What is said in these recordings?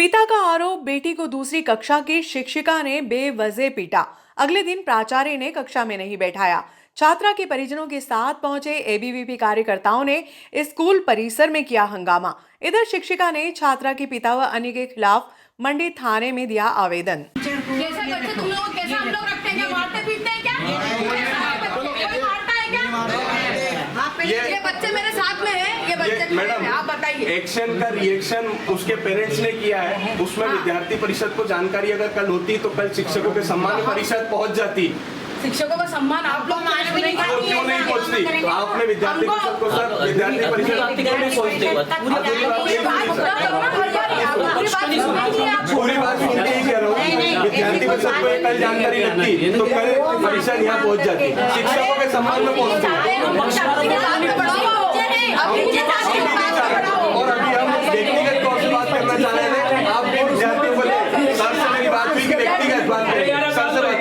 पिता का आरोप, बेटी को दूसरी कक्षा की शिक्षिका ने बेवजह पीटा। अगले दिन प्राचार्य ने कक्षा में नहीं बैठाया। छात्रा के परिजनों के साथ पहुंचे एबीवीपी कार्यकर्ताओं ने स्कूल परिसर में किया हंगामा। इधर शिक्षिका ने छात्रा के पिता व अन्य के खिलाफ मंडी थाने में दिया आवेदन। कैसे बच्चे तुम लोग कैसे हम लोग रखते हैं क्या? मारते पीटते हैं क्या? कोई मारता है क्या? ये बच्चे मेरे साथ में है, ये बच्चे मैडम आप बताइए। एक्शन का रिएक्शन उसके पेरेंट्स ने किया है, उसमें विद्यार्थी परिषद को जानकारी अगर कल होती तो कल शिक्षकों के सम्मान परिषद पहुंच जाती। शिक्षकों का सम्मान आप लोग क्यों नहीं पहुंचती? आपने विद्यार्थी परिषद को सर विद्यार्थी परिषद पूरी बात सुनते ही कह रहा हूँ। विद्यार्थी परिषद को कल जानकारी लगती तो कल परिषद यहाँ पहुंच जाती, शिक्षकों के सम्मान में पहुंचती। और अभी हम व्यक्तिगत तौर से बात करना चाह रहे थे, आप भी विद्यार्थियों को सर से मेरी बात हुई कि व्यक्तिगत बात करें, सर से बात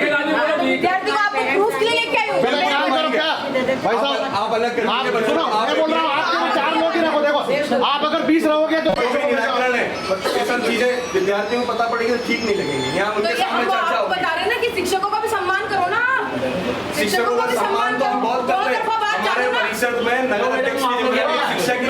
भाई साहब आप अलग कर आप सुनो, मैं बोल रहा हूँ आप 4 लोग ही रखो। देखो आप अगर 20 रहोगे तो निराकरण है, ये सब चीजें विद्यार्थियों को पता पड़ेगी तो ठीक नहीं लगेगी। यहाँ उनके सामने चर्चा हो। बता रहे ना कि शिक्षकों का भी सम्मान करो ना। शिक्षकों का सम्मान तो हम बहुत करते हैं। हमारे परिषद में नगर अध्यक्ष की जिम्मेदारी शिक्षा की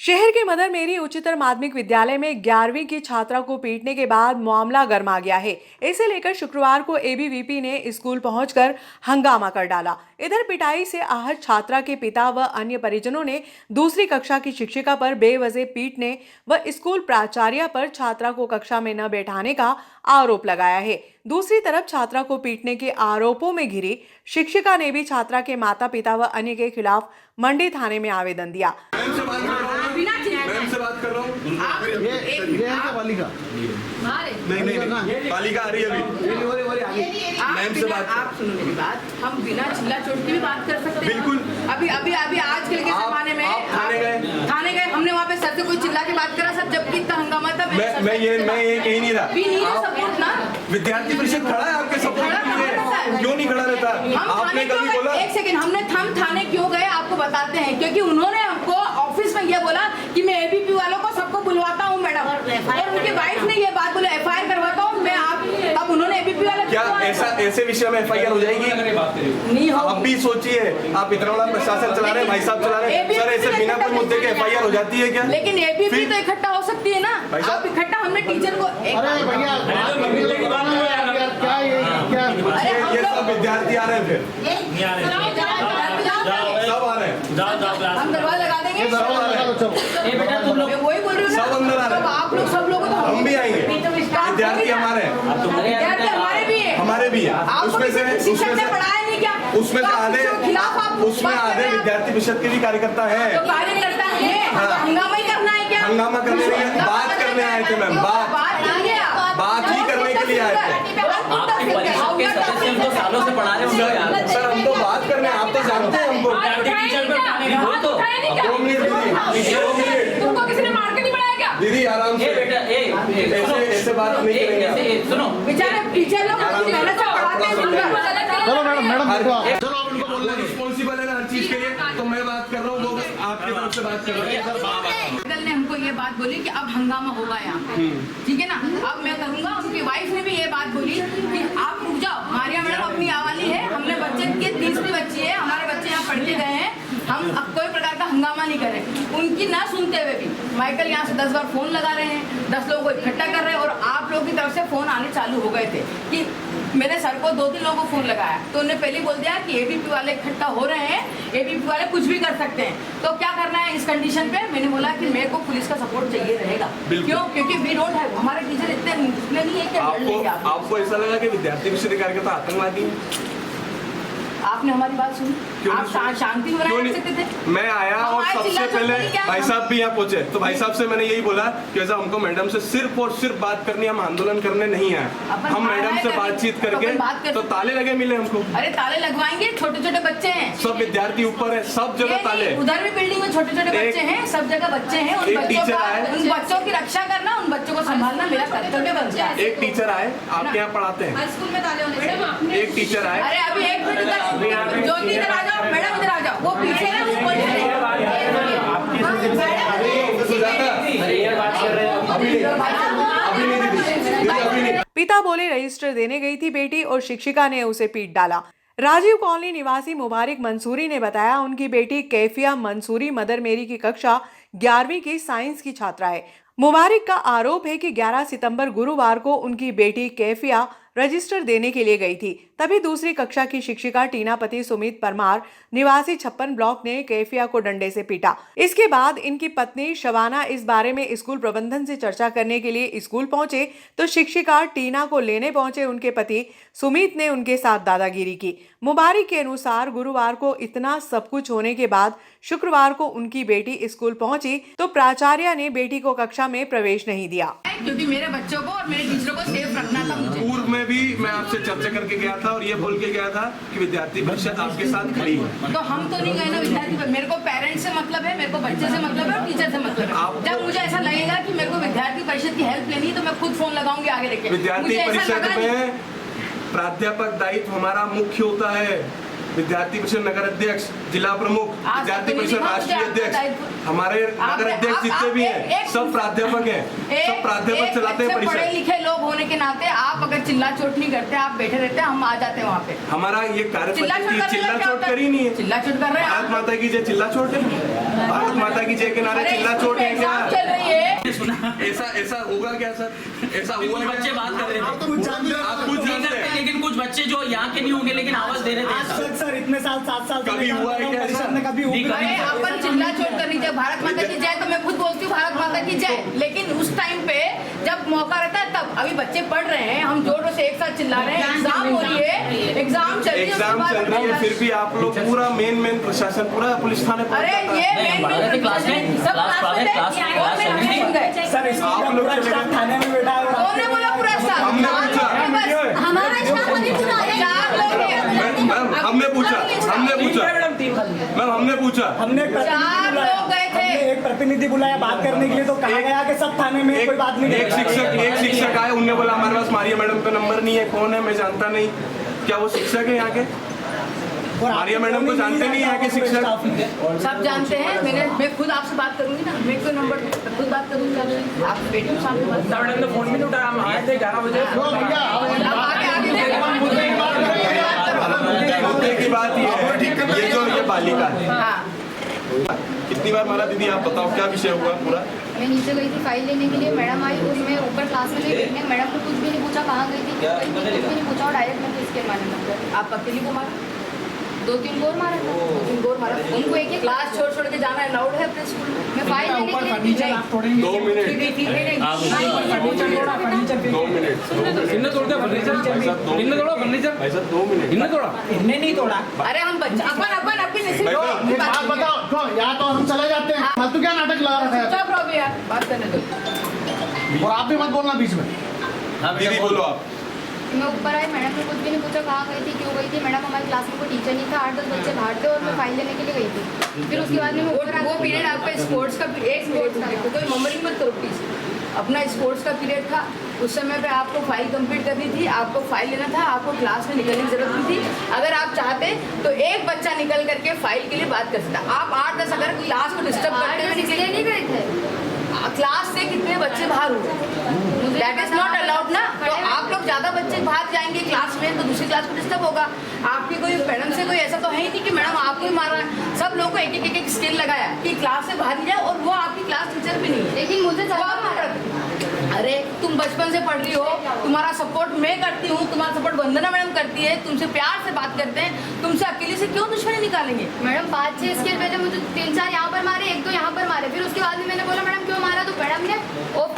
शहर के मदर मेरी उच्चतर माध्यमिक विद्यालय में 11वीं की छात्रा को पीटने के बाद मामला गर्मा गया है। इसे लेकर शुक्रवार को एबीवीपी ने स्कूल पहुंचकर हंगामा कर डाला। इधर पिटाई से आहत छात्रा के पिता व अन्य परिजनों ने दूसरी कक्षा की शिक्षिका पर बेवजह पीटने व स्कूल प्राचार्य पर छात्रा को कक्षा में न बैठाने का आरोप लगाया है। दूसरी तरफ छात्रा को पीटने के आरोपों में घिरी शिक्षिका ने भी छात्रा के माता पिता व अन्य के खिलाफ मंडी थाने में आवेदन दिया। से बात कर रहा हूँ। बालिका नहीं बालिका आ रही है अभी। मैम से बात आप सुनो मेरी बात, हम बिना चिल्ला चोट की भी बात कर सकते हैं। बिल्कुल। अभी आज के जमाने में थाने गए हमने वहाँ पे सर से कोई चिल्ला के बात करा सर, जबकि इतना हंगामा था। मैं ये कहीं नहीं रहा। भी नहीं है सपोर्ट ना। विद्यार्थी परिषद खड़ा है आपके सपोर्ट के लिए, क्यों नहीं खड़ा रहता? आपने कभी बोला? एक सेकंड, हम थाने क्यों गए आपको बताते हैं, क्योंकि उन्होंने हमको ऑफिस में ये बोला कि मैं एबीपी वालों को सबको बुलवाता हूँ मैडम, और उनकी वाइफ ने ये बात बोले एफआईआर करवाता हूँ मैं। आप तब उन्होंने एबीपी वाला क्या ऐसे विषय में एफआईआर हो जाएगी? नहीं हो। आप भी सोचिए, आप इतना बड़ा प्रशासन चला रहे हैं, भाई साहब चला रहे हैं, सर ऐसे बिना कोई मुद्दे के एफआईआर हो जाती है क्या? लेकिन एबीपी तो इकट्ठा हो सकती है ना। आप इकट्ठा, हमने टीचर को ये सब विद्यार्थी आ रहे हैं, फिर सब आ रहे हैं, हम दरवाजा लगा देंगे। बेटा तुम लोग वही बोल रहे हो, सब अंदर आ रहे हैं। आप लोग सब लोग हम भी आएंगे, विद्यार्थी हमारे हैं, हमारे भी है। उसमें से आधे विद्यार्थी परिषद के भी कार्यकर्ता है। हंगामा ही करना है क्या? हंगामा करने के लिए बात करने आए थे मैम, बात ही करने के लिए आए थे। सालों से पढ़ा रहे हैं सर, हम तो बात करने, आप तो जानते हैं हमको। तुमको किसी ने मार के नहीं पढ़ाया क्या? दीदी आराम से, ऐसे बात नहीं करेंगे। सुनो बेचारे टीचर लोग मेहनत से पढ़ाते हैं। चलो मैडम चलो आप उनको बोलना रिस्पॉन्सिबल है ना हर चीज के लिए, तो मैं बात कर रहा हूँ, वो आपके तरफ से बात कर रहे हैं। ने हमको ये बात बोली कि अब हंगामा होगा यहाँ पे, ठीक है ना? अब मैं करूँगा। उनकी वाइफ ने भी ये बात बोली कि आप रुक जाओ, मारिया मैडम अपनी आवाली है, हमने बच्चे के 30 बच्ची है, हमारे बच्चे यहाँ पढ़ के गए हैं, हम अब कोई प्रकार का हंगामा नहीं करें। उनकी ना सुनते हुए भी माइकल यहाँ से 10 बार फोन लगा रहे हैं, 10 लोगों को इकट्ठा कर रहे हैं, और आप लोगों की तरफ से फोन आने चालू हो गए थे कि मेरे सर को 2-3 लोगों को फोन लगाया, तो उन्होंने पहले बोल दिया कि एबीपी वाले इकट्ठा हो रहे हैं, एबीपी वाले कुछ भी कर सकते हैं, तो क्या करना है इस कंडीशन पे? मैंने बोला कि मेरे को पुलिस का सपोर्ट चाहिए रहेगा। क्यों? क्योंकि वी डोंट हैव, हमारे टीचर इतने नहीं है कि आपको ऐसा लगा कि विद्यार्थी परिषद कार्यकर्ता आतंकवादी? आपने हमारी बात सुनी, आप शांति बनाए सकते थे। मैं आया और सबसे पहले भाई साहब भी यहाँ पहुंचे, तो भाई साहब से मैंने यही बोला कि ऐसा हमको मैडम से सिर्फ और सिर्फ बात करनी, हम आंदोलन करने नहीं आए। हम मैडम से बातचीत करके तो ताले लगे मिले हमको। अरे ताले लगवाएंगे, छोटे छोटे बच्चे हैं, सब विद्यार्थी ऊपर है, सब जगह ताले। उधर भी बिल्डिंग में छोटे छोटे बच्चे हैं, सब जगह बच्चे हैं। उन बच्चों की रक्षा करना, उन बच्चों को संभालना मेरा कर्तव्य बनता है। एक टीचर आए आपके यहाँ पढ़ाते हैं, स्कूल में ताले होने, एक टीचर आए। अरे अभी एक मिनट, ज्योति इधर आ जाओ। मैडम इधर आ जाओ, वो पीछे है, वो पुलिस है। पिता बोले रजिस्टर देने गई थी बेटी और शिक्षिका ने उसे पीट डाला। राजीव कॉलोनी निवासी मुबारक मंसूरी ने बताया उनकी बेटी कैफिया मंसूरी मदर मेरी की कक्षा 11वीं की साइंस की छात्रा है। मुबारक का आरोप है कि 11 सितंबर गुरुवार को उनकी बेटी कैफिया रजिस्टर देने के लिए गई थी। तभी दूसरी कक्षा की शिक्षिका टीनापति सुमित परमार निवासी 56 ब्लॉक ने कैफिया को डंडे से पीटा। इसके बाद इनकी पत्नी शबाना इस बारे में स्कूल प्रबंधन से चर्चा करने के लिए स्कूल पहुंचे तो शिक्षिका टीना को लेने पहुंचे उनके पति सुमित ने उनके साथ दादागिरी की। मुबारक के अनुसार गुरुवार को इतना सब कुछ होने के बाद शुक्रवार को उनकी बेटी स्कूल पहुंची तो प्राचार्य ने बेटी को कक्षा में प्रवेश नहीं दिया, क्योंकि मेरे बच्चों को और मेरे टीचरों को सेफ रखना था मुझे। पूर्व में भी मैं आपसे चर्चा करके गया था और ये बोल के गया था कि विद्यार्थी परिषद आपके साथ खड़ी है। तो हम तो नहीं गए ना विद्यार्थी पर, मेरे को पेरेंट्स से मतलब है, मेरे को बच्चे से मतलब है और टीचर से मतलब है। जब मुझे ऐसा लगेगा कि मेरे को विद्यार्थी परिषद की हेल्प लेनी है तो मैं खुद फोन लगाऊंगी आगे लेके। विद्यार्थी परिषद में प्राध्यापक दायित्व हमारा मुख्य होता है। विद्यार्थी परिषद नगर अध्यक्ष, जिला प्रमुख, विद्यार्थी परिषद राष्ट्रीय अध्यक्ष, हमारे नगर अध्यक्ष जितने भी हैं सब प्राध्यापक हैं, सब प्राध्यापक चलाते हैं परिषद। पढ़े लिखे लोग होने के नाते आप अगर चिल्ला चोट नहीं करते, आप बैठे रहते, हम आ जाते हैं वहाँ पे। हमारा ये कार्य चिल्ला चोट कर ही नहीं है। चिल्ला चोट कर रहे हैं। भारत माता की जय चिल्ला चोट है, भारत माता की जय के नारे चिल्ला चोट है क्या? चल रही है। ऐसा होगा क्या सर? ऐसा हुआ है? बच्चे बात कर रहे थे, आप कुछ जानते हैं, लेकिन कुछ बच्चे जो यहाँ के नहीं होंगे लेकिन आवाज दे रहे थे। सर इतने साल 7 साल कभी हुआ है क्या ऐसा? कभी अरे अपन चिल्ला चोट करनी चाहिए, भारत माता की जय तो मैं खुद बोलती हूँ भारत माता की जय, लेकिन उस टाइम पे जब मौका रहता है तब। अभी बच्चे पढ़ रहे हैं, हम जोरों से एक साथ चिल्ला रहे हैं, एग्जाम हो रही है, एग्जाम चल रही है, एग्जाम चल रही है, फिर भी आप लोग पूरा मेन प्रशासन पूरा पुलिस थाने पर। अरे ये मेन सब सर आप लोग चले गए थाने में बैठा है। कौन ने बोला पूरा स्टाफ? हमने पूछा, हमारा स्टाफ नहीं चुना है, चार लोग हैं। मैम हमने पूछा मैम हमने पूछा हमने चार लोग गए थे। एक प्रतिनिधि बुलाया बात करने के लिए तो कहा गया कि सब थाने में कोई बात नहीं। एक शिक्षक आए, उनने बोला हमारे पास मारिया मैडम का नंबर नहीं है। कौन है मैं जानता नहीं। क्या वो शिक्षक है यहाँ के? मारिया मैडम को जानते नहीं यहाँ के शिक्षक? सब जानते हैं। मैं खुद आपसे बात करूंगी ना, मेरे को नंबर खुद बात करूंगी आपसे। आप बैठो सामने बात। मैडम ने फोन भी नहीं उठाया, हम आए थे 11 बजे। मुद्दे की बात ये जो ये बालिका है, कितनी बार मारा दीदी आप बताओ, क्या विषय हुआ पूरा? मैं नीचे गई थी फाइल लेने के लिए, मैडम आई और मैं ऊपर क्लास में गई बैठने। मैडम को कुछ भी नहीं पूछा कहाँ गई थी, क्यों गई थी, कुछ भी नहीं पूछा और डायरेक्ट मैं तो इसके मारने लग गई। आप अकेली को मारा? 2-3 गोर मारा था। 2-3 गोर मारा। उनको एक क्लास छोड़ के जाना अलाउड है अपने स्कूल में? मैं फाइल लेने के लिए 2 मिनट इनने तोड़ दिया फर्नीचर, इनने तोड़ा फर्नीचर, ऐसा 2 मिनट इनने तोड़ा। इनने नहीं तोड़ा। अरे हम बच्चे अपन अपनी नसीब बात बताओ तो यहाँ तो हम चले जाते हैं, फालतू क्या नाटक लगा रखा है? चुप रहो भी यार, बात करने दो। और आप भी मत बोलना बीच में। दीदी बोलो आप। मैं ऊपर आई, मैडम ने कुछ भी नहीं पूछा कहाँ गई थी, क्यों गई थी। मैडम हमारी क्लास में कोई टीचर नहीं था, 8-10 बच्चे बाहर थे और मैं फाइल लेने के लिए गई थी। फिर उसके बाद में मैं ऊपर वो पीरियड आपका स्पोर्ट्स का एक स्पोर्ट्स का कोई मम्बरिंग मत करो प्लीज। अपना स्पोर्ट्स का पीरियड था, उस समय पे आपको फाइल कंप्लीट करनी थी, आपको फाइल लेना था, आपको क्लास में निकलने की जरूरत नहीं थी। अगर आप चाहते तो एक बच्चा निकल करके फाइल के लिए बात कर सकता। आप 8-10 अगर क्लास को डिस्टर्ब करते हुए इसलिए नहीं गए थे। क्लास से कितने बच्चे बाहर हुए, दैट इज नॉट अलाउड ना। तो आप लोग ज्यादा बच्चे बाहर जाएंगे क्लास में तो दूसरी क्लास को डिस्टर्ब होगा। आपकी कोई मैडम से कोई ऐसा तो है ही नहीं कि मैडम आपको ही मारा है। सब लोगों को एक स्किल लगाया कि क्लास से बाहर ही जाए, और वो आपकी क्लास टीचर भी नहीं है। लेकिन मुझे वो आप मारा। अरे तुम बचपन से पढ़ रही हो, तुम्हारा सपोर्ट मैं करती हूँ, तुम्हारा सपोर्ट वंदना मैडम करती है, तुमसे प्यार से बात करते हैं, तुमसे अकेले से क्यों दुश्मनी निकालेंगे? मैडम 5-6 स्केल पहले मुझे 3-4 यहाँ पर मारे, 1-2 यहाँ पर मारे। फिर उसके बाद में मैंने बोला मैडम क्यों मारा, तो मैडम ने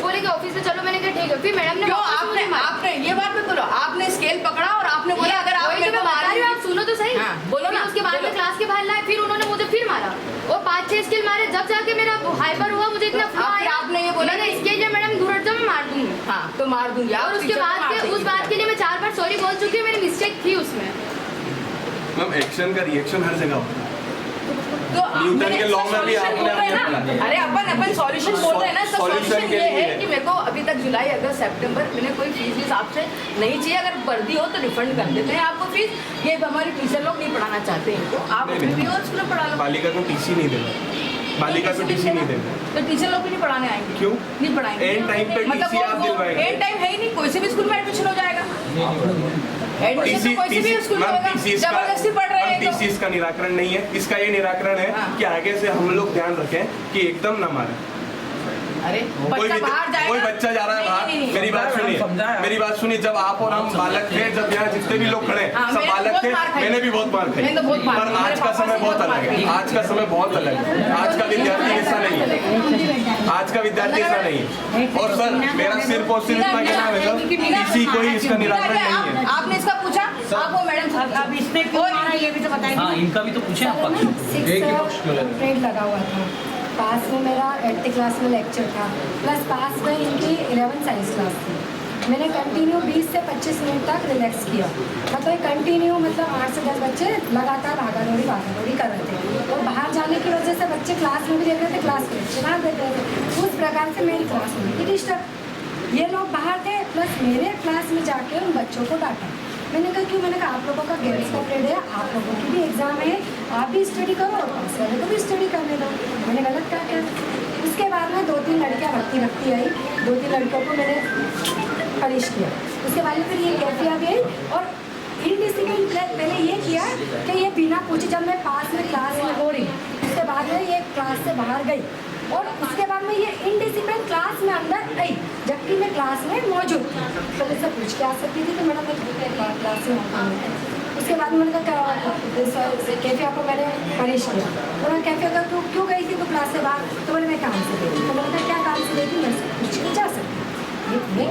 बोले कि ऑफिस में चलो। मैंने कहा ठीक है। फिर मैडम ने क्यों आपने ये बात मत बोलो, आपने स्केल पकड़ा और आपने बोला अगर आप वही तो मैं बता रही हूँ, आप सुनो तो सही। हाँ, बोलो ना। उसके बाद में क्लास के बाहर लाए, फिर उन्होंने मुझे फिर मारा और 5-6 स्केल मारे। जब जाके मेरा हाइपर हुआ, मुझे इतना फ्लो आया। आपने ये बोला मैंने इसके लिए मैडम दूर हट जाओ, मैं मार दूंगी। हाँ तो मार दूंगी। और उसके बाद उस बात के लिए मैं 4 बार सॉरी बोल चुकी हूँ, मेरी मिस्टेक थी उसमें। मैम एक्शन का रिएक्शन हर जगह होता है। तो न्यूटन मैंने के लॉ इसका में भी solution आपने बोल रहे हैं अपने ना। अरे अपन सॉल्यूशन बोल रहे हैं ना, इसका Solution सॉल्यूशन के ये लिए है कि मेरे को अभी तक जुलाई अगस्त सितंबर मैंने कोई फीस आपसे नहीं चाहिए, अगर वर्दी हो तो रिफंड कर देते हैं आपको फीस। ये हमारे टीचर लोग नहीं पढ़ाना चाहते हैं, तो आप अपने भी और स्कूल में पढ़ा लो। बालिका को टीसी नहीं देना, बालिका को टीसी नहीं देना। तो टीचर लोग भी नहीं पढ़ाने आएंगे। क्यों? नहीं पढ़ाएंगे। एंड टाइम पे मतलब टीसी आप दिलवाएंगे। एंड टाइम है ही नहीं, कोई से भी स्कूल में एडमिशन हो जाएगा। एडमिशन तो कोई से भी स्कूल में होगा, जबरदस्ती पढ़ रहे हैं तो। टीसी इसका निराकरण नहीं है। इसका ये निराकरण है हाँ। कि आगे से हम लोग ध्यान रखें कि एकदम ना मारे। अरे कोई बच्चा बाहर जाएगा, कोई बच्चा जा रहा है बाहर, मेरी बात सुनिए, जब आप और हम बालक थे, जब यहाँ जितने भी लोग खड़े हैं, हाँ, सब मैंने बालक बहुत थे, मार खाई। मैंने भी बहुत मार खाई। मैंने तो बहुत मार पर खाई। आज मेरे का पापा समय से बहुत बहुत अलग मार है। खाई। आज का समय बहुत अलग है। आज का विद्यार्थी ऐसा नहीं है। आज का विद्यार्थी ऐसा नहीं है। और सर, मेरा सिर्फ और सिर्फ इतना कहना है सर, किसी को ही इसका निराकरण नहीं है। आपने इसका पूछा, आप वो मैडम अब इसने क्यों मारा ये भी तो बताएंगे। हाँ, इनका भी तो पूछे आप पक्ष। परेड लगा हुआ था, पास में मेरा 8th क्लास में लेक्चर था, प्लस पास में इनकी 11th साइंस क्लास थी। मैंने कंटिन्यू 20 से 25 मिनट तक रिलैक्स किया, मतलब कंटिन्यू, मतलब 8 से 10 बच्चे लगातार भागा दौड़ी कर रहे थे। और बाहर जाने की वजह से बच्चे क्लास में भी देख रहे थे, क्लास में सुना देते थे। उस प्रकार से मेरी क्लास में भी डिस्टर्ब। ये लोग बाहर थे, प्लस मेरे क्लास में जाके उन बच्चों को डांटा। मैंने कहा क्यों? मैंने कहा आप लोगों का गेम्स का पीरियड है, आप लोगों की भी एग्जाम है, आप भी स्टडी करो और पास वाले को भी स्टडी करने दो। मैंने गलत कहा क्या? उसके बाद में 2-3 लड़कियाँ भक्ति आई, 2-3 लड़कियों को मैंने पनिश किया। उसके बाद में फिर ये कैफिया भी आई और इनडिसिप्लिन पहले ये किया कि ये बिना पूछे, जब मैं पास में क्लास में हो रही, उसके बाद में ये क्लास से बाहर गई और उसके बाद में ये इनडिसिप्लिन क्लास में अंदर आई, जबकि मैं क्लास में मौजूद थी। तो मुझसे पूछ के आ सकती थी कि मैडम मैं क्लास में हूँ। उसके बाद मैंने कहा कैफिया को मैंने पनिश किया। तो मैं कैफिया का क्यों गई थी तो क्लास से बाहर? तो बोले मैं काम से गई थी। तो मैंने कहा क्या काम से गई थी? मैं पूछ के जा सकती। मैं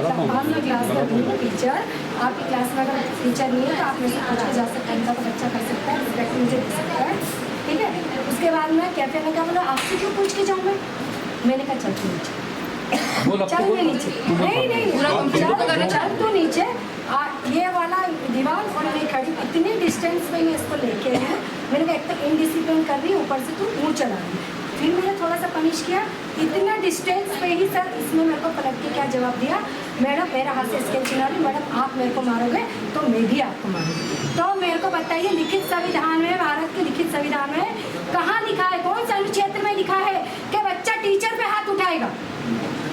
क्लास में हूँ टीचर, आपकी क्लास में अगर टीचर नहीं है तो आप मुझसे पूछ के जा सकते हैं, इनका तो बच्चा कर सकता है, रिस्पेक्ट मुझे दे सकता है, ठीक है। उसके बाद में कैफे में क्या बोला, आपसे क्यों पूछ के जाऊँ मैं? मैंने कहा चल तू नीचे, चल मैं नीचे, नहीं चल तू नीचे। ये वाला दीवार और मैं खड़ी, इतने डिस्टेंस में मैं इसको लेके है। मैंने कहा एक तो इनडिसिप्लिन कर रही, ऊपर से तू मुँह चला रही। फिर मैंने थोड़ा सा पनिश किया, इतना डिस्टेंस पे ही सर इसने मेरे को पलट के क्या जवाब दिया, मैडम मेरा हाथ से स्केल चला रही, मैडम आप मेरे को मारोगे तो मैं भी आपको मारूंगी। तो मेरे को बताइए लिखित संविधान में, भारत के लिखित संविधान में कहाँ लिखा है, कौन सा अनुच्छेद में लिखा है कि बच्चा टीचर पे हाथ उठाएगा?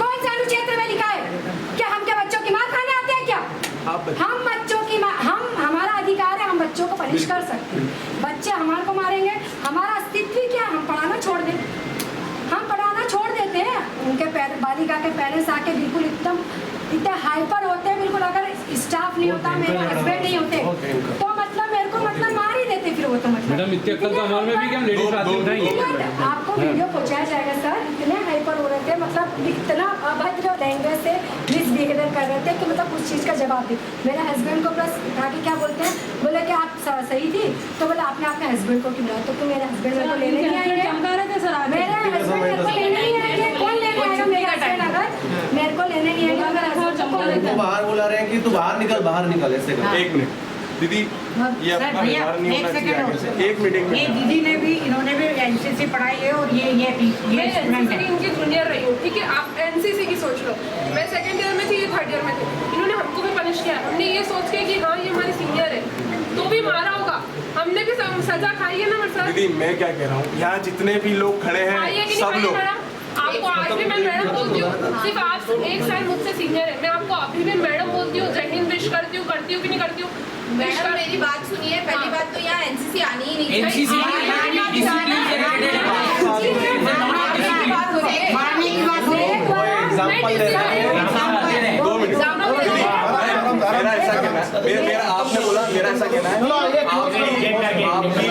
कौन सा अनुच्छेद में लिखा है? क्या हम क्या बच्चों की मार खाने आते हैं क्या? हम बच्चों की हमारा अधिकार है, हम बच्चों को पनिश कर सकते हैं। बच्चे हमारे को मारेंगे, हमारा अस्तित्व ही क्या? हम पढ़ाना छोड़ दें, हम पढ़ाना छोड़ देते हैं। उनके बालिका के पेरेंट्स आके बिल्कुल एकदम इतने हाइपर होते हैं, बिल्कुल अगर स्टाफ नहीं होता, मेरे हस्बैंड नहीं होते तो मतलब मेरे को मतलब मार ही देते फिर वो तो मतलब। मैडम इतने अक्ल का हमारे में भी क्या लेडीज आदमी उठाएंगे? आपको वीडियो पहुंचाया जाएगा सर, इतने हाइपर हो रहे थे, मतलब इतना अभद्र लैंग्वेज से मिसबिहेवियर कर रहे थे कि मतलब उस चीज़ का जवाब दी। मेरे हस्बैंड को प्लस आगे क्या बोलते हैं, बोले कि आप सही थी, तो बोले आपने अपने हस्बैंड को क्यों बुलाया? तो मेरे हस्बैंड मेरे को लेने नहीं आएंगे, मेरे हस्बैंड मेरे को लेने नहीं आएंगे, कौन लेने आएगा? मेरे हस्बैंड अगर मेरे को लेने नहीं आएगा, मेरे हस्बैंड को तो बाहर बुला रहे हैं कि तू बाहर निकल ऐसे कर। एक मिनट दीदी, ये अपना व्यवहार नहीं होना चाहिए आगे से। एक मिनट ये दीदी ने भी, इन्होंने भी एनसीसी पढ़ाई है और ये मैं इनकी जूनियर रही हूँ, ठीक है। आप एनसीसी की सोच लो, मैं सेकंड ईयर में थी, ये थर्ड ईयर में थी। इन्होंने हमको भी पनिश किया, हमने ये सोच के कि हाँ ये हमारी सीनियर है तो भी मारा होगा, हमने भी सजा खाई है ना मेरे साथ। दीदी मैं क्या कह रहा हूँ, यहाँ जितने भी लोग खड़े हैं सब लोग, आपको आज भी मैं मैडम बोलती हूँ, सिर्फ आप 1 साल मुझसे सीनियर है, मैं आपको अभी भी मैडम बोलती हूँ, जय हिंद विश करती हूँ कि नहीं करती हूँ। मैडम मेरी बात सुनिए, पहली बात तो यहाँ एनसीसी आनी ही नहीं एनसीसी मेरा ऐसा कहना है, मेरा आपने बोला, मेरा ऐसा कहना है आपकी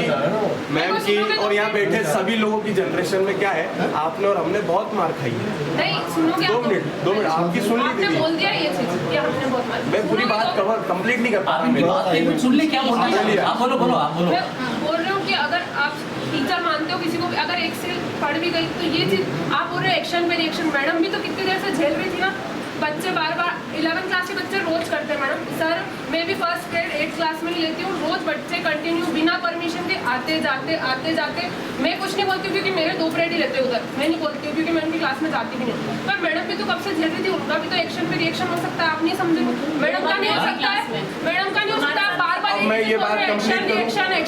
मैम की और यहाँ बैठे सभी लोगों की जनरेशन में क्या है, आपने और हमने बहुत मार खाई है। नहीं सुनोगे? 2 मिनट आपकी सुन ली आपने दीदी, बोल दिया ये चीज कि हमने बहुत मार। मैं पूरी बात कवर कंप्लीट नहीं कर पा रहा। सुन ले क्या बोलना है, आप बोलो आप बोलो। मैं बोल रही हूँ कि अगर आप टीचर मानते हो किसी को भी, अगर एक से पढ़ भी गई तो ये चीज आप बोल रहे हो एक्शन पे रिएक्शन, मैडम भी तो कितनी देर से झेल रही थी ना, बच्चे बार बार 11th क्लास के बच्चे रोज करते हैं मैडम सर। मैं भी फर्स्ट ग्रेड 8th क्लास में लेती हूँ, रोज बच्चे कंटिन्यू बिना परमिशन के आते जाते मैं कुछ नहीं बोलती हूँ क्योंकि मेरे 2 पीरियड ही रहते हैं उधर, मैं नहीं बोलती हूँ क्योंकि मैं उनकी क्लास में जाती भी नहीं। पर मैडम भी तो कब से झेल रही थी, उनका भी तो एक्शन पे रिएक्शन हो सकता है, आप नहीं समझे? मैडम का नहीं हो सकता है, मैडम का नहीं हो सकता है, बार मैं ये बात कंप्लीट करूँ,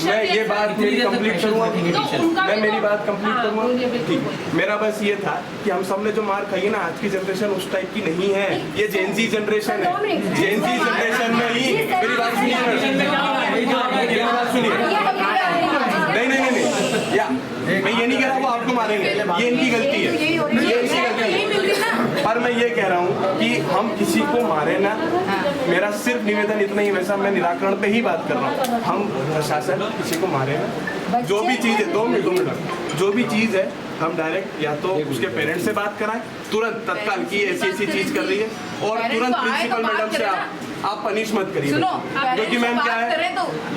मैं ये बात मेरी कंप्लीट करूँगा, मैं मेरी बात कंप्लीट करूँगा। ठीक, मेरा बस ये था कि हम सब ने जो मार खाई है ना, आज की जनरेशन उस टाइप की नहीं है, ये जेनजी जनरेशन है। जेनजी जनरेशन में ही मेरी बात सुनिए, नहीं, या मैं ये नहीं कह रहा वो आपको मारेंगे, ये इनकी गलती है, ये इनकी गलती है। पर मैं ये कह रहा हूँ कि हम किसी को मारे ना, मेरा सिर्फ निवेदन इतना ही, वैसा मैं निराकरण पे ही बात कर रहा हूँ। हम प्रशासन किसी को मारे ना, जो भी चीज़ है 2 मिनट, जो भी चीज़ है हम डायरेक्ट या तो उसके पेरेंट्स से बात कराएं, तुरंत तत्काल की ऐसी चीज़ कर रही है, और तुरंत प्रिंसिपल मैडम से आप पनिश मत करिए,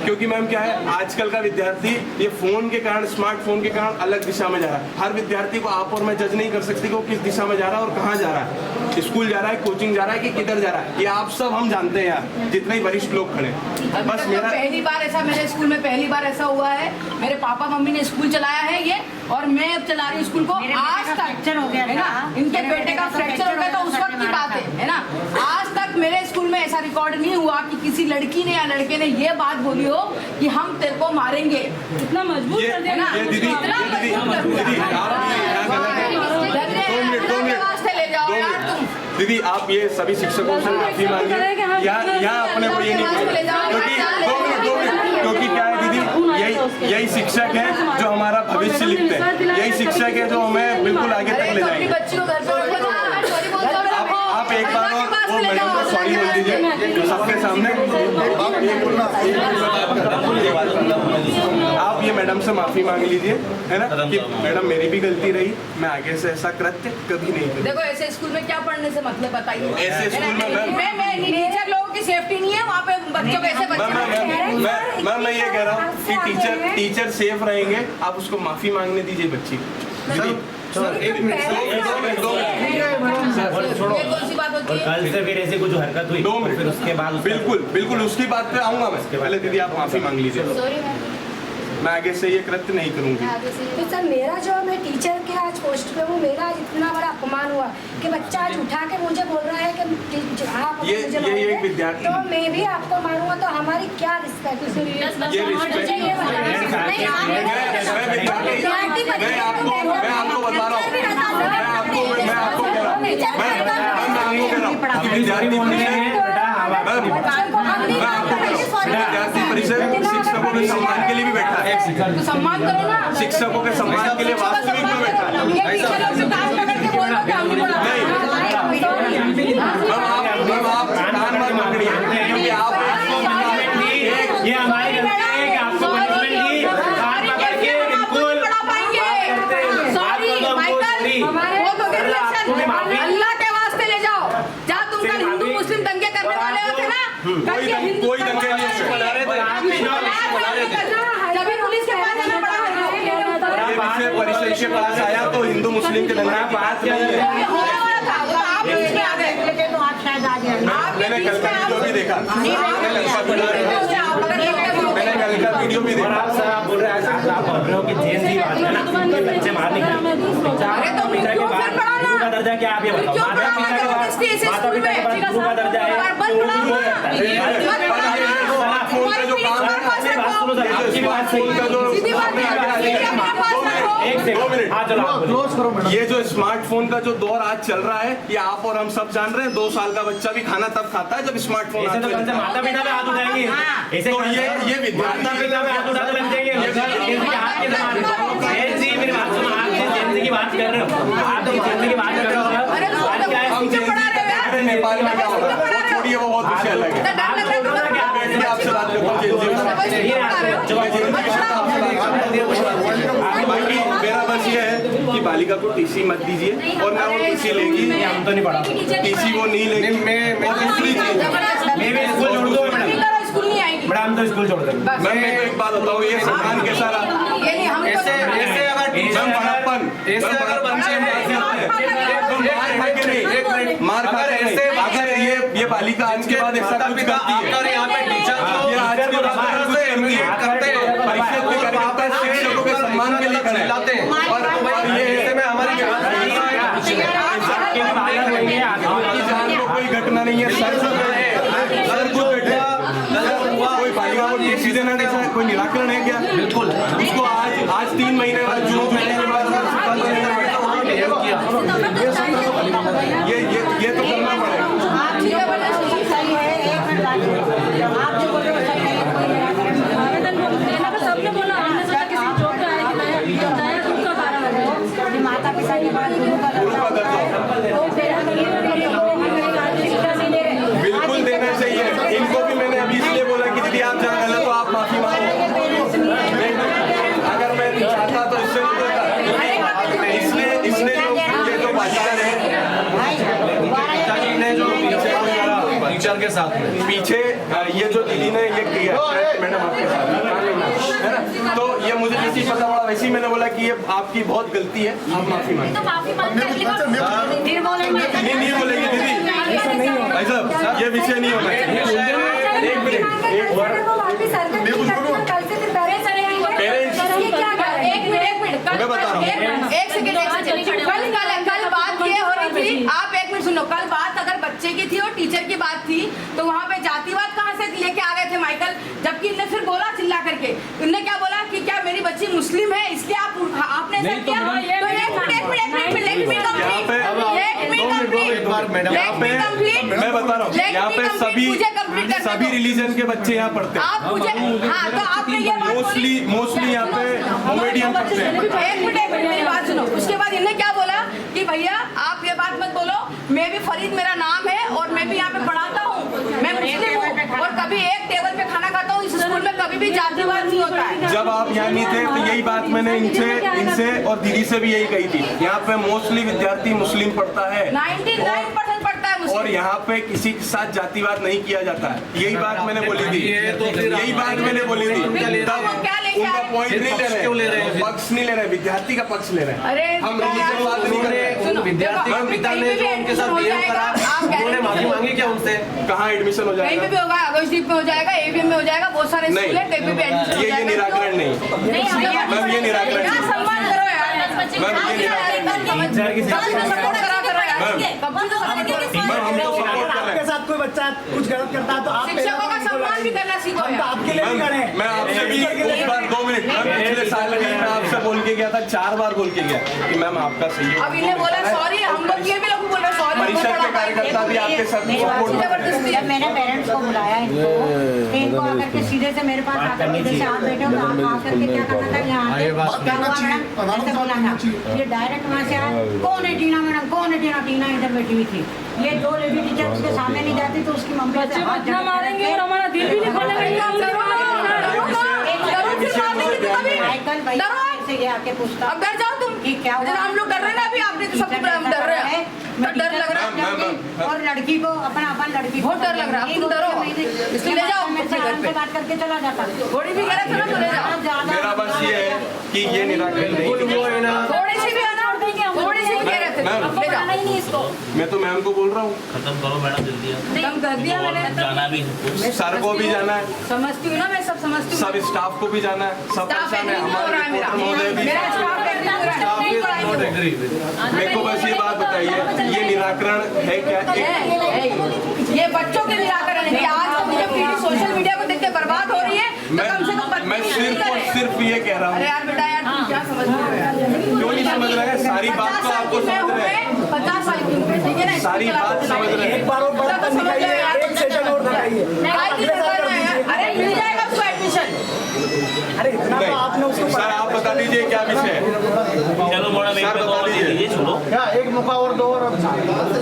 क्योंकि मैम क्या है आजकल का विद्यार्थी ये फोन के कारण, स्मार्टफोन के कारण अलग दिशा में जा रहा है। हर विद्यार्थी को आप और मैं जज नहीं कर सकती कि वो किस दिशा में जा रहा है और कहाँ जा रहा है, स्कूल जा रहा है, कोचिंग जा रहा है कि किधर जा रहा है, ये आप सब हम जानते हैं यार, जितने वरिष्ठ लोग खड़े। बस मेरा पहली बार ऐसा मेरे स्कूल में पहली बार ऐसा हुआ है, मेरे पापा मम्मी ने स्कूल चलाया है ये, और मैं अब चला रही हूँ स्कूल को। आज तक फ्रैक्चर हो गया है ना, इनके बेटे का फ्रैक्चर हो गया तो उस वक्त की बात है ना। आज तक मेरे स्कूल में ऐसा रिकॉर्ड नहीं हुआ कि किसी लड़की ने या लड़के ने ये बात बोली हो कि हम तेरे को मारेंगे। इतना मजबूत कर दिया ना, इतना मजबूत कर दिया। दीदी आप ये सभी शिक्षकों से माफी मांगिए, यहाँ अपने को ये नहीं, क्योंकि क्या है दीदी, यही शिक्षक है जो हमारा भविष्य लिखते हैं, यही शिक्षक है जो हमें बिल्कुल आगे तक ले जाएंगे। आप एक बार और वो मैडम को सॉरी बोल दीजिए सबके सामने, आप ये मैडम से माफी मांग लीजिए, है ना, कि मैडम मेरी भी गलती रही, मैं आगे से ऐसा कृत्य कभी नहीं करूँ। देखो ऐसे स्कूल में क्या पढ़ने से मतलब बताइए, ऐसे स्कूल में मैं टीचर लोगों की सेफ्टी नहीं है वहाँ पे, बच्चों को ऐसे मैं ये कह रहा हूँ कि टीचर सेफ रहेंगे, आप उसको माफी मांगने दीजिए बच्ची को। एक मिनट, कल से फिर ऐसी कुछ हरकत हुई 2 मिनट, फिर उसके बाद बिल्कुल उसकी बात पे आऊंगा मैं, पहले दीदी आप माफी मांग लीजिए, मैं आगे से ये कृत्य नहीं करूंगी। तो सर मेरा जो मैं टीचर के आज पोस्ट पे हूँ, मेरा आज इतना बड़ा अपमान हुआ कि बच्चा आज उठा के मुझे बोल रहा है कि आप मुझे एक विद्यार्थी, तो मैं भी आपको मारूंगा, तो हमारी क्या रिस्पेक्ट है? मैं आपको बता रहा हूँ, विद्यार्थी परिषद शिक्षकों के सम्मान के लिए भी बैठा है, तो सम्मान करो ना, शिक्षकों के सम्मान के लिए वास्तविक में बैठा है। आप कान मत पकड़िए, क्योंकि आप ये हमारी गलती है कि आपको पनिशमेंट दी, कान पकड़ के बिल्कुल अल्लाह के वास्ते ले जाओ, जहाँ तुम कल हिंदू मुस्लिम दंगे करने वाले होते ना, कोई दंगे तभी पुलिस के पास जाना पड़ा। ये परिषद के पास आया तो हिंदू मुस्लिम के दंगे बात नहीं है, आप इसमें आ गए, मैंने कल का वीडियो भी देखा, मैंने कल का वीडियो भी देखा। आप बोल रहे हैं, आप बोल रहे हो कि जेएनजी बात है ना, बच्चे मार नहीं का दर्जा क्या, आप ये बताओ, माता पिता के पास गुरु का दर्जा है, ये जो स्मार्टफोन का जो दौर आज चल रहा है, ये आप और हम सब जान रहे हैं, 2 साल का बच्चा भी खाना तब खाता है जब स्मार्टफोन ऐसे तो कल से माता पिता पे हाथ उठाएंगे, ऐसे तो ये विद्यार्थी माता पिता पे हाथ उठाते लग जाएंगे, हाथ के समान जी मेरी बात सुनो, आप जेएनजी की बात कर रहे हो, आप जेएनजी की बात कर रहे हो, नेपाल में क्या होगा वो छोड़िए, वो बहुत विषय अलग है। आपसे बात करता हूँ, मेरा बस ये है कि बालिका को टीसी मत दीजिए, और ना वो टीसी लेगी, हम तो नहीं पढ़ा, टीसी वो नहीं लेगी, मैं दूसरी चीज मैं भी स्कूल छोड़ दूँ मैडम, हम तो स्कूल छोड़ देंगे। मैं एक बात बताऊँ, ये सम्मान के सारा ऐसे अगर बच्चे मार खा के नहीं, बालिका आज के बाद ऐसा कुछ करती है, यहाँ पे टीचर ये आज के बाद कुछ करते हैं, परिषद में कार्यकर्ता शिक्षकों के सम्मान के लिए खड़े हैं और ये में हमारी जान को कोई घटना नहीं है, सर कुछ कोई बालिका को टीसी देना कैसा है, कोई निराकरण है क्या? बिल्कुल, उसको आज 3 महीने बाद जून महीने के बाद ये तो करना पड़ेगा। माता पिता के बाद बिल्कुल देना चाहिए, इनको भी मैंने अभी इसलिए बोला कि दीदी आप जहाँ गलत हो आप माफी मांगो, अगर मैं चाहता तो इससे नहीं बोलता, इसलिए ये जो बालिका है टीचर के साथ में पीछे ये जो दीदी ने ये किया मैडम आपके साथ है ना, तो ये मुझे जैसे ही पता पड़ा वैसे ही मैंने बोला कि ये आपकी बहुत गलती है, आप माफी मांगे। नहीं बोलेंगे दीदी, भाई साहब ये विषय नहीं होना चाहिए। एक मिनट मैं बता रहा हूँ, एक सेकंड कल बात ये हो रही थी, आप 1 मिनट सुनो, कल बात अगर बच्चे की थी और टीचर की बात थी तो वहाँ पे जातिवाद कहाँ से लेके आ गए थे माइकल, जबकि इनने फिर बोला चिल्ला करके, इनने क्या बोला कि क्या मेरी बच्ची मुस्लिम है इसलिए आपने ऐसा किया, तो मैं बता रहा हूँ यहाँ पे सभी रिलीजन के बच्चे यहाँ पढ़ते हैं, आप मुझे हाँ तो आपने ये बात मोस्टली यहाँ पे मोमेडियन पढ़ते हैं। एक मिनट मेरी बात सुनो, उसके बाद इन्हें क्या बोला कि भैया आप ये बात मत बोलो, मैं भी फरीद मेरा नाम है और मैं भी यहाँ पे पढ़ाता हूँ, मैं मुस्लिम हूँ और कभी एक टेबल पे खाना खाता हूँ, इस स्कूल में कभी भी जातिवाद नहीं होता है। जब आप यहाँ नहीं थे तो यही बात मैंने इनसे और दीदी से भी यही कही थी, यहाँ पे मोस्टली विद्यार्थी मुस्लिम पढ़ता है 99% पढ़ता है मुस्लिम, और यहाँ पे किसी के साथ जातिवाद नहीं किया जाता है, यही बात मैंने बोली थी, यही बात मैंने बोली थी। उनका पॉइंट नहीं ले रहे, पक्ष नहीं ले रहे, विद्यार्थी का पक्ष ले रहे हैं, हम रिलीजन बात नहीं कर रहे। विद्यार्थी के पिता ने जो उनके साथ बिहेव करा उन्होंने माफी मांगी क्या उनसे? कहाँ एडमिशन हो कहीं जाएगा? पे भी होगा, आगोशदीप में हो जाएगा, एवीएम में हो जाएगा, बहुत सारे स्कूल है, कहीं पे भी एडमिशन हो ये जाएगा। निराकरण नहीं, मैम ये निराकरण क्या नहीं, सम्मान करो यार, मैम ये निराकरण सपोर्ट करा करो यार, मैम हम तो सपोर्ट कर रहे हैं। साथ कोई बच्चा कुछ गलत करता है तो आप शिक्षकों का सम्मान भी करना सीखो यार। आपके लिए भी करें। मैं आपसे भी उस बार 2 मिनट पिछले साल भी मैं आपसे बोल के गया था, 4 बार बोल के गया कि मैम आपका सही है। अब इन्हें बोला सॉरी, हम लोग ये भी लोग बोल रहे सॉरी, परिषद के कार्यकर्ता भी आपके साथ सपोर्ट कर रहे हैं। जब मैंने पेरेंट्स को बुलाया इनको आकर के सीधे से मेरे पास आकर के जैसे आप बैठे हो तो आप आकर के क्या करना था यहाँ आके क्या हुआ मैडम ऐसे बोलाना, ये डायरेक्ट वहाँ से आया, कौन है टीना मैडम, कौन है टीना, टीना इधर बैठी हुई थी, ये 2 लेडी टीचर उसके सामने नहीं जाती तो उसकी मम्मी से हाथ मारेंगे और हमारा दिल भी नहीं खोलेगा। आके पूछता अब डर जाओ तुम, क्या हुआ, हम लोग डर रहे हैं ना, अभी आपने तो सब डर रहे हैं, डर लग रहा है और लड़की को अपन लड़की बहुत डर लग रहा है, अब तुम डरो, इसलिए ले जाओ अपने घर पे बात करके चला जाता, थोड़ी भी गलत है ना तो ले जाओ, मेरा बस ये है कि ये निराकरण नहीं, थोड़ी सी भी आना, थोड़ी सी भी कह रहे थे, ले जाओ, मैं तो मैम को बोल रहा हूँ खत्म करो मैडम जल्दी, खत्म कर दिया मैंने, जाना भी है, सर को भी जाना है, समझती हूँ ना मैं, सब समझती हूँ, सब स्टाफ को भी जाना है, सब परेशान है, हमारे रिपोर्टर महोदय भी। मेरे को बस ये बात बताइए ये निराकरण है क्या? ये बच्चों के निराकरण है कि आज की जो पीढ़ी सोशल मीडिया को देख के बर्बाद हो रही है, तो कम से कम मैं सिर्फ ये कह रहा हूँ, अरे यार बेटा यार तुम क्या समझ रहे हो यार, क्यों नहीं समझ रहे हैं? सारी बात तो आपको समझ रहे हैं, 50 साल की उम्र, ठीक है ना, सारी बात समझ रहे हैं। एक बार और बात दिखाइए, एक सेशन और दिखाइए। अरे मिल जाएगा उसको एडमिशन, अरे इतना तो आपने उसको सर आप बता दीजिए क्या विषय है? चलो मैडम एक बता दीजिए, छोड़ो, क्या एक मौका और दो और ठीक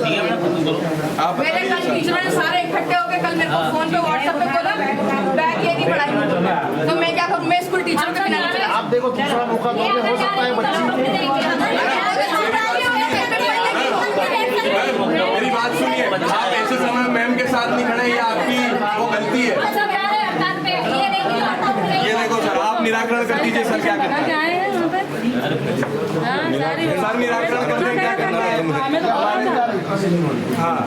है मैडम खत्म करो। आप मेरे कल टीचरों ने सारे इकट्ठे होकर कल मेरे को फोन पे व्हाट्सएप पे बोला बैग ये नहीं पढ़ाई, तो मैं क्या करूँ, मैं स्कूल टीचरों के बिना नहीं चला। आप देखो दूसरा मौका दोगे, हो सकता है बच्ची मेरी बात सुनिए, आप ऐसे समय मैम के साथ नहीं खड़े, ये आपकी वो गलती है। ये देखो सर आप निराकरण कर दीजिए, सर क्या करना है? सर निराकरण कर दें, क्या करना है? हाँ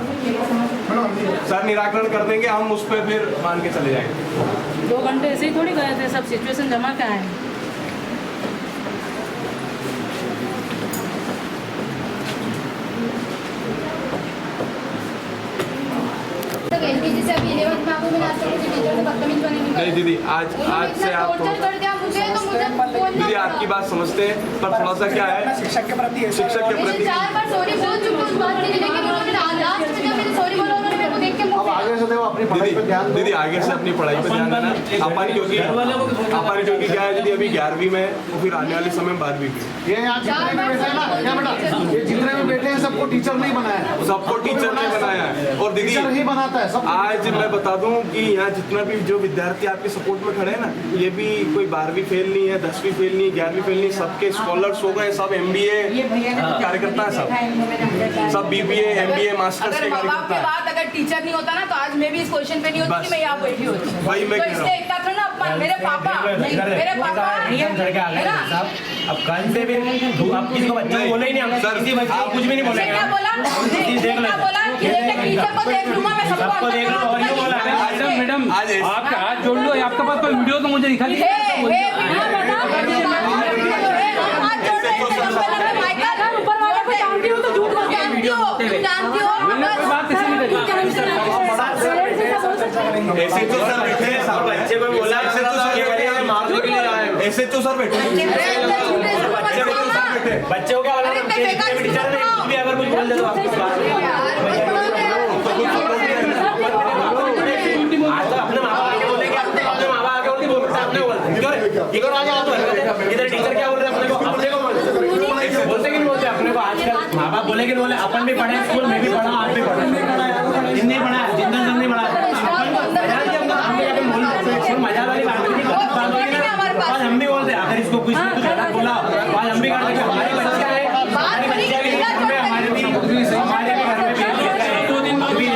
सर निराकरण कर देंगे हम, उस पर फिर मान के चले जाएंगे। 2 घंटे ऐसे ही थोड़ी गए थे, सब सिचुएशन जमा क्या है। LKG से अभी 11th में आपको मैंने आज तक मुझे टीचर से बदतमीज बने नहीं दीदी, आज से आप टॉर्चर कर दिया मुझे, तो मुझे दीदी आपकी बात समझते हैं, पर थोड़ा सा क्या है शिक्षक के प्रति 4 बार सॉरी बोल चुकी हूँ उस बात के लिए, लेकिन उन्होंने लास्ट में जब मैंने सॉरी बोला उन्होंने मेरे को देख के मुंह अब आगे से देखो अपनी पढ़ाई पे ध्यान दो। दीदी आगे से अपनी पढ़ाई पे ध्यान देना। अपन क्योंकि क्या है दीदी अभी 11वीं में तो फिर आने वाले समय 12वीं की। ये यहाँ जितने भी बैठे हैं ना, क्या बेटा, ये जितने भी बैठे हैं सबको टीचर नहीं बनाया है, सबको टीचर ने बनाया है। और दीदी टीचर ही बनाता है सब। आज मैं बता दूं कि यहाँ जितना भी जो विद्यार्थी आपके सपोर्ट में खड़े हैं ना, ये भी कोई 12वीं फेल नहीं है, 10वीं फेल नहीं, 11वीं फेल नहीं, सबके स्कॉलर्स हो गए, सब MBA कार्यकर्ता है, सब BBA MBA मास्टर्स के अगर माँ बाप के कार्यकर्ता है। बाद अगर टीचर नहीं होता ना तो आज मैं भी इस पोजीशन पे नहीं होती कि मैं यहाँ बैठी होती। वही मैं तो कह रहा इसलिए इतना थोड़ा ना अपमान, मेरे पापा एकदम करके आ गए साहब। अब कल से भी आप किसी को बच्चे को बोले ही नहीं, हम सर, किसी बच्चे को कुछ भी नहीं बोले। क्या बोला क्या बोला कि एक टीचर को देख लूंगा मैं, सबको देख लो और ये बोला मैडम आपका हाथ जोड़ लो, आपके पास कोई वीडियो तो मुझे दिखा दीजिए। ऊपर वाले को जानती हो तो झूठ को जानती हो ऐसे तो सर बैठे हैं साहब, बच्चे को बोला ऐसे तो सर मारने के लिए आए, ऐसे तो सर बैठे बच्चे को क्या बोला टीचर ने कुछ भी अगर कुछ बोल दे तो आज तक अपने माँ बाप आगे बोलेंगे, अपने माँ बाप आगे बोलते बोलते अपने बोलते इधर आ जाओ, इधर टीचर क्या बोल रहे हैं अपने को बोलते कि नहीं बोलते अपने को। आजकल माँ बाप बोले कि नहीं बोले, अपन भी पढ़े स्कूल में भी पढ़ा, आप भी पढ़े, नहीं पढ़ा जिंदा नहीं पढ़ा, मजा वाली बात आज हम भी बोलते अगर इसको कुछ गलत बोला आज हम भी कर देंगे। हमारे बच्चा है, हमारे बच्चे भी हमारे भी घर में 2 दिन भी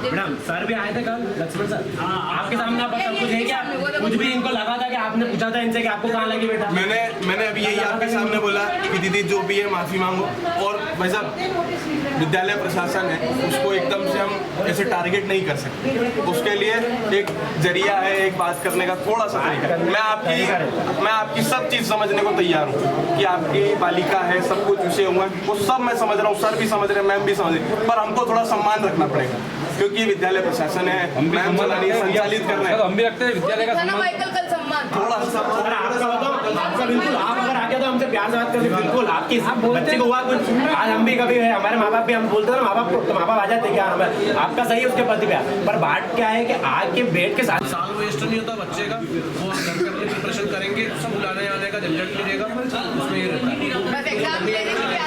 मैडम सर भी आए थे कल, लक्ष्मण सर आपके सामने आप सब कुछ है क्या? कुछ भी इनको लगा था कि आपने पूछा था इनसे कि आपको कहाँ लगी बेटा? मैंने अभी यही आपके सामने बोला कि दीदी जो भी है माफी मांगो। और भाई साहब विद्यालय प्रशासन है उसको एकदम से हम ऐसे टारगेट नहीं कर सकते, उसके लिए एक जरिया है, एक बात करने का थोड़ा सा तरीका। मैं आपकी सब चीज़ समझने को तैयार हूँ कि आपकी बालिका है, सब कुछ विषय हुआ वो सब मैं समझ रहा हूँ, सर भी समझ रहे हैं, मैम भी समझ रही, पर हमको थोड़ा सम्मान रखना पड़ेगा क्योंकि विद्यालय प्रशासन है, मैम संचालित कर रहे हैं। हम भी रखते हैं विद्यालय का सम्मान थोड़ा सा आपका बिल्कुल, आप अगर आगे तो हमसे प्यार से बात करते बिल्कुल, आपकी बच्चे को हुआ कुछ आज हम भी कभी है, हमारे माँ बाप भी हम बोलते हैं ना, माँ बाप को तो माँ बाप आ जाते क्या हमें आपका सही उसके प्रति प्यार, पर बात क्या है कि आज के बेट के साथ साल वेस्ट नहीं होता बच्चे का, वो घर पे अपनी प्रिपरेशन करेंगे, स्कूल आने आने का झंझट नहीं रहेगा, उसमें ये रहता है एग्जाम देने के लिए आ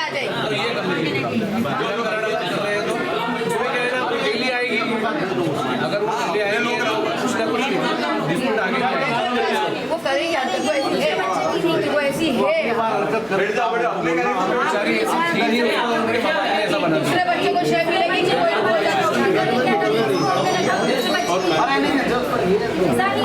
जाए तो ये कर रहे हैं तो वो कह रहे हैं डेली आएगी, अगर वो डेली आएगी कुछ ना कुछ डिस्प्यूट आगे वो करेगी, वो ऐसी है दूसरे बच्चों को शेयर मिलेगी कि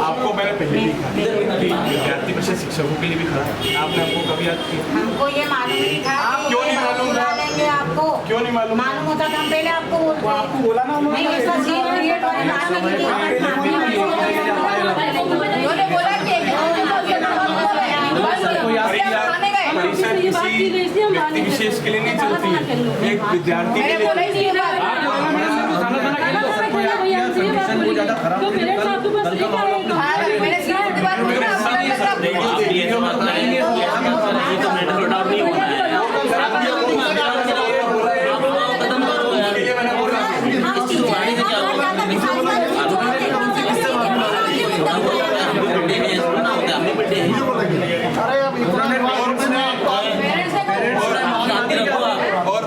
आपको मैंने पहले लिखा कि विद्यार्थी परिषद शिक्षकों के लिए भी खड़ा है, आपने हमको कभी याद किया? हमको ये मालूम नहीं था। आप क्यों नहीं मालूम था? लेंगे आपको क्यों नहीं मालूम? मालूम होता तो हम पहले आपको बोलते। आपको बोला ना नहीं ऐसा सीन क्रिएट वाली बात नहीं की। उन्होंने बोला कि परिषद किसी व्यक्ति विशेष के लिए नहीं चलती है, एक विद्यार्थी के लिए।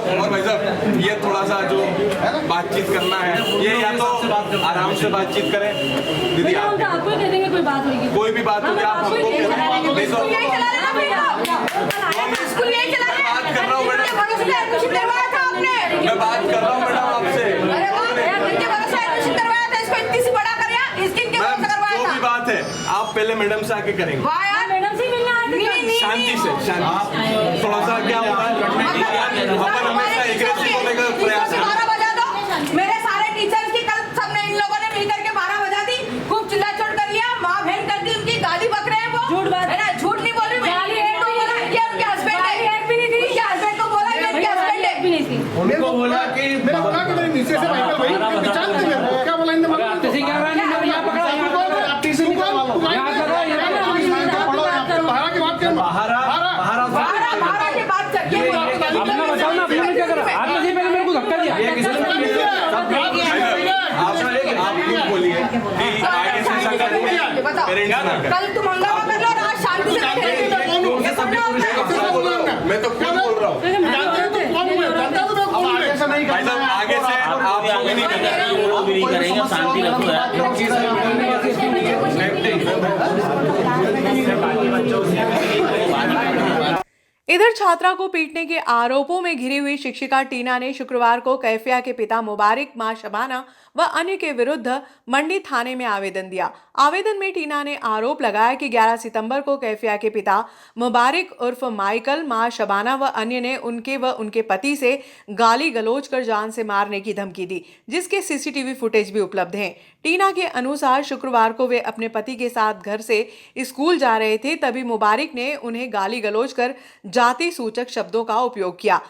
और भाई साहब ये थोड़ा सा जो बातचीत करना है ये या तो आराम से बातचीत करें दीदी, आपको कह देंगे कोई बात होगी, कोई भी बात होगी आप हमको बात कर रहा हूँ मैडम, मैं बात कर रहा हूँ मैडम आपसे, जो भी बात पहले मैडम से आके करेंगे वाह यार मैडम से मिलना शांति से शांति थोड़ा सा क्या होता है लड़ने की अपन हमेशा एग्रेसिव होने का प्रयास है 12 बजा दो मेरे सारे टीचर्स की कल सबने इन लोगों ने मिलकर के 12 बजा दी खूब चिल्ला चोट कर लिया माँ बहन कर दी उनकी गाली बक रहे हैं वो झूठ बात है ना झूठ नहीं बोल रही गाली एक को बोला कि उनके हस्बैंड है एक भी नहीं थी उनके हस्बैंड को बोला कि उनके हस्बैंड है भी नहीं थी उनको बोला कि मेरा बोला कि मेरी नीचे से वाइकल भाई पहचानते मेरे को क्या बोला इनने आप किसी क्या रहा है यहाँ पकड़ा आप टीसी निकाल लो यहाँ करो यहाँ बाहर की बात कर बाहर की बात करिए अपना बताओ ना अपने में क्या करा आपने से पहले मेरे को धक्का दिया आप लोग बोलिए कि आगे से ऐसा करेंगे पेरेंट्स ना करें कल तुम हंगामा कर लो और आज शांति से बैठे मैं तो खुद बोल रहा हूँ भाई साहब आगे से आप लोग भी नहीं करेंगे शांति रखो इधर छात्रा को पीटने के आरोपों में घिरी हुई शिक्षिका टीना ने शुक्रवार को कैफिया के पिता मुबारिक, मां शबाना व अन्य के विरुद्ध मंडी थाने में आवेदन दिया। आवेदन में टीना ने आरोप लगाया कि 11 सितंबर को कैफिया के पिता मुबारिक उर्फ माइकल, मां शबाना व अन्य ने उनके व उनके पति से गाली गलौज कर जान से मारने की धमकी दी, जिसके सीसीटीवी फुटेज भी उपलब्ध हैं। टीना के अनुसार शुक्रवार को वे अपने पति के साथ घर से स्कूल जा रहे थे, तभी मुबारिक ने उन्हें गाली गलौज कर जाति सूचक शब्दों का उपयोग किया।